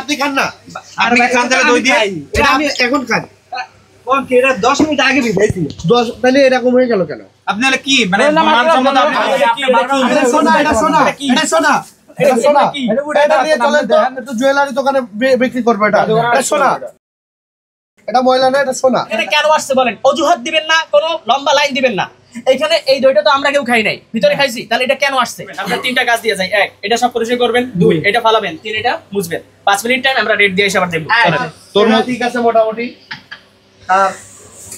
আপনি খান না? আপনি খান তাহলে দই দিয়ে? এটা আমি এখন খান। কোন কি এটা 10 মিনিট আগে ভিজাইছি। 10 তাহলে এরকম হয়ে গেল কেন? আপনি হলে কি মানে মানসম্মত আপনি এটা সোনা, এটা সোনা, এটা সোনা, এটা সোনা। এটা নিয়ে চলেন তো একটু জুয়েলারি দোকানে বিক্রি করবে। এটা এটা সোনা, এটা ময়লা না, এটা সোনা। এখানে কেন আসছে বলেন? অজুহাত দিবেন না, কোনো লম্বা লাইন দিবেন না। এইখানে এই দইটা তো আমরা কেউ খাই নাই, ভিতরে খাইছি, তাহলে এটা কেন আসছে? আমরা তিনটা কাজ দিয়ে যাই। এক, এটা সব পরিষ্কার করবেন। দুই, এটা ফালাবেন। তিন, এটা মুছবেন। 5 মিনিট টাইম আমরা রেট দিয়ে এসে আবার দেবো। তোর মত ঠিক আছে মোটামুটি। আর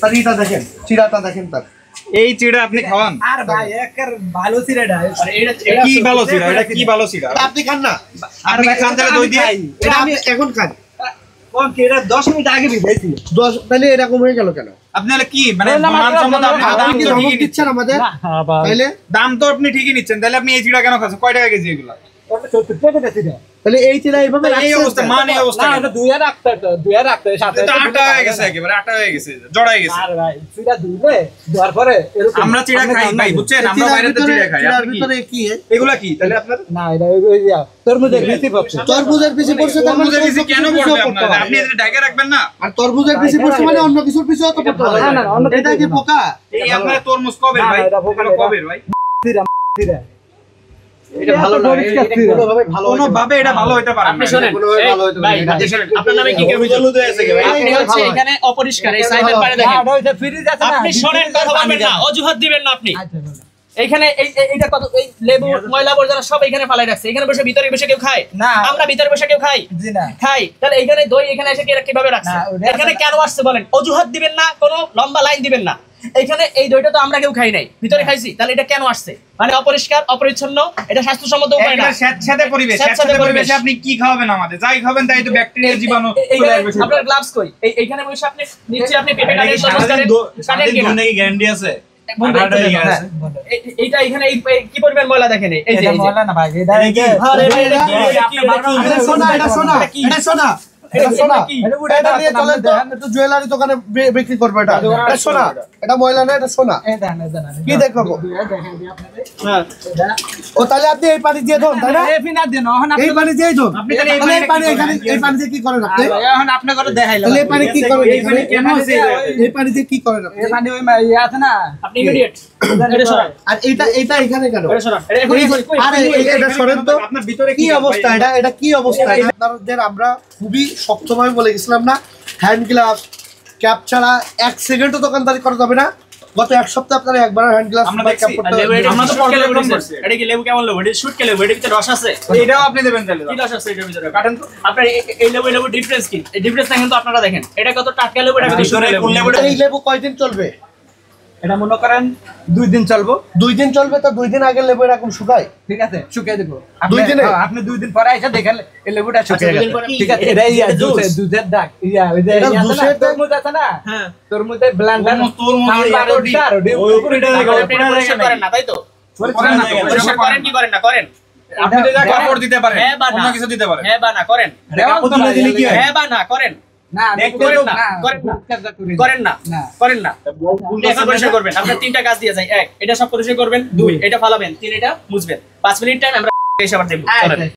তারিটা দেখেন, চিড়াটা দেখেন তার। এই চিড়া আপনি খাওয়ান? আর ভাই একের ভালো চিড়াটা। আরে এটা কি ভালো চিড়া? এটা কি ভালো চিড়া? আপনি খান না? আপনি খান তাহলে দই দিয়ে? এটা আমি এখন খান। কোন কি এটা 10 মিনিট আগে ভিজাইছি। 10 তাহলে এরকম হয়ে গেল কেন? আপনি হলে কি মানে মানসম্মত আপনি দাম আপনি কি তো ধমক ঠিকই দিচ্ছেন আমাদের? ভাই তাইলে দাম তো আপনি ঠিকই নিচ্ছেন, তাহলে আপনি এই চিড়া কেন খাচ্ছেন? কয় টাকা কেজি এগুলা? 70 টাকা দিছি না। তাহলে এই চিড়া এইভাবে এই অবস্থা মানে এই অবস্থা না এটা 2000 রাখতে তো 2000 রাখতে সাথে এটা আটা হয়ে গেছে, একেবারে আটা হয়ে গেছে, জড়াই গেছে। আর ভাই চিড়া দিলে দেওয়ার পরে এরকম আমরা চিড়া খাই ভাই, বুঝছেন? আমরা বাইরে তো চিড়া খাই। চিড়ার আপনি কি ভিতরে কি? এগুলা কি তাহলে আপনার? না এটা ওই তরমুজের ভিতরে পড়ছে। তরমুজের পিছে পড়ছে, তার মানে তরমুজের পিছে কেন তরমুজের পড়বে পিছেও আপনার? পড়তে আপনি পারে। এটা ঢাকে রাখবেন না? আর তরমুজের পিছে পড়ছে মানে অন্য কিছুর পিছেও তো পড়তে পারে। না, না, অন্য এটা কি কিছু না। পোকা? এই আপনার তরমুজ কবে না, ভাই? এটা পোকা এটা না, কবে ভাই? চিড়া চিড়া। এটা ভালো না, এটা কোনোভাবে ভালো কোনো ভাবে এটা ভালো হইতে পারে আপনি না। শোনেন, কোনোভাবে ভালো হইতে পারে ভাই, না। আপনি শোনেন, আপনার নামে কি কেউ হলুদ হয়ে আছে কি ভাই? আপনি হচ্ছে এখানে অপরিষ্কার, এই সাইডের পারে না দেখেন। এটা হইছে ফ্রিজ আছে না। আপনি শোনেন, কথা বলবেন না, অজুহাত দিবেন না আপনি। আচ্ছা বলো। এইখানে এইটা কত, এই লেবু ময়লা আবর্জনা সব এখানে ফালাই রাখছে। এখানে বসে ভিতরে বসে কেউ খায় না। আমরা ভিতরে বসে কেউ খাই জি না। খাই, তাহলে এখানে দই এখানে এসে কিভাবে রাখছে? না, ওটা এখানে কেন আসছে বলেন? অজুহাত দিবেন না, কোনো লম্বা লাইন দিবেন না। এইখানে এই দইটা তো আমরা কেউ খাই নাই, ভিতরে খাইছি, তাহলে এটা কেন আসছে? মানে অপরিষ্কার, অপরিচ্ছন্ন, এটা স্বাস্থ্যসম্মত উপায় না। একটা স্যাঁতস্যাঁতে পরিবেশ, স্যাঁতস্যাঁতে পরিবেশে আপনি কি খাওয়াবেন আমাদের? যাই খাবেন তাই তো ব্যাকটেরিয়া জীবাণু চলে আসবে শুধু। আপনার গ্লাভস কই? এইখানে বসে আপনি নিচে আপনি পেঁপে কাটেন, তরমুজ কাটেন, কাটেন কিনা? গ্যারান্টি আছে? হ্যাঁ, এইটা এখানে কি পরিমাণ ময়লা দেখেন, এই যে এটা বলে না ভাই এটা এটা কি? আরে ভাই, এটা কি? আপনি বারবার এটা সোনা, এটা সোনা, এটা সোনা, এটা সোনা। এটা নিয়ে চলেন তো একটু জুয়েলারি দোকানে বিক্রি করবে। এটা এটা সোনা, এটা ময়লা না, এটা সোনা। এটা না কি দেখাবো? দেখেন দি আপনাদের হ্যাঁ। এটা ও তাহলে আপনি এই পানি দিয়ে ধরুন, তাই না? এফি না দেন এখন এই পানি দিয়ে ধরুন। আপনি তাহলে এই তাহলে এই পানি পানিটা কি এখানে করেন? এই পানি দিয়ে কি করেন আপনি? এখন আপনি করে দেখাইলাম তাহলে এই পানি কি করেন? এই পানি কেন আছে? এই পানি দিয়ে কি করেন আপনি? এই পানি ওই ইয়ে আছে না আপনি ইমিডিয়েট এটা সরান, আর এটা এখানে কেন? এটা সরান, এটা এখন আরে এটা সরেন তো। আপনার ভিতরে কি অবস্থা? এটা কি অবস্থা? আপনাদের আমরা খুবই শক্তভাবে বলে গেছিলাম না, হ্যান্ড গ্লাভস ক্যাপ ছাড়া 1 সেকেন্ডও দোকানদারি করা যাবে না। গত 1 সপ্তাহে আপনারা একবার হ্যান্ড গ্লাভস আমরা ক্যাপ দেখছি। করতে লেবু, এটা আমরা তো আমরা পকেটে পর্যবেক্ষণ বলেছি। করছি। এটা কি লেবু কেমন লেবু? এটা শুটকে লেবু, এটার ভিতরে রস আছে। এটাও আপনি দেবেন তাহলে? কি রস আছে এটার ভিতরে? কাটেন তো। আপনার এই লেবু ডিফারেন্স কি? এই ডিফারেন্স দেখেন তো আপনারা, দেখেন এটা কত টাটকা লেবু, এটা কত শুকনো লেবু। এই লেবু কয়দিন চলবে? এটা মনে করেন 2 দিন চলবো 2 দিন চলবে, তো 2 দিন আগে লেবু এরকম শুকায়? ঠিক আছে শুকিয়ে দেব 2 দিনে? আপনি 2 দিন পরে এসে দেখেন এই লেবুটা শুকিয়ে 2 দিন গেছে পরে ঠিক আছে এটা ইয়া জুস। দুধের দাগ ইয়া ওই যে এটা ইয়া আছে না, জুসের দাগ? তরমুজ আছে না হ্যাঁ, তরমুজে ব্লেন্ডার তরমুজ এটা পরিষ্কার করেন না, তাই তো? পরিষ্কার করেন কি করেন না? করেন। আপনি তো যা কাপড় দিতে পারেন, হ্যাঁ বা না? অন্য কিছু দিতে পারেন। হ্যাঁ বা না? করেন। কাপড় তুলে দিলে কি হয়? হ্যাঁ বা না? করেন। না করেন না, করেন না, করেন না, না। করেন না। আপনি এখন পরিষ্কার করবেন। আপনার তিনটা কাজ দিয়ে যাই। এক, এটা সব পরিষ্কার করবেন। দুই, এটা ফালাবেন। তিন, এটা মুছবেন। 5 মিনিট টাইম আমরা এসে আবার দেবো। চলেন।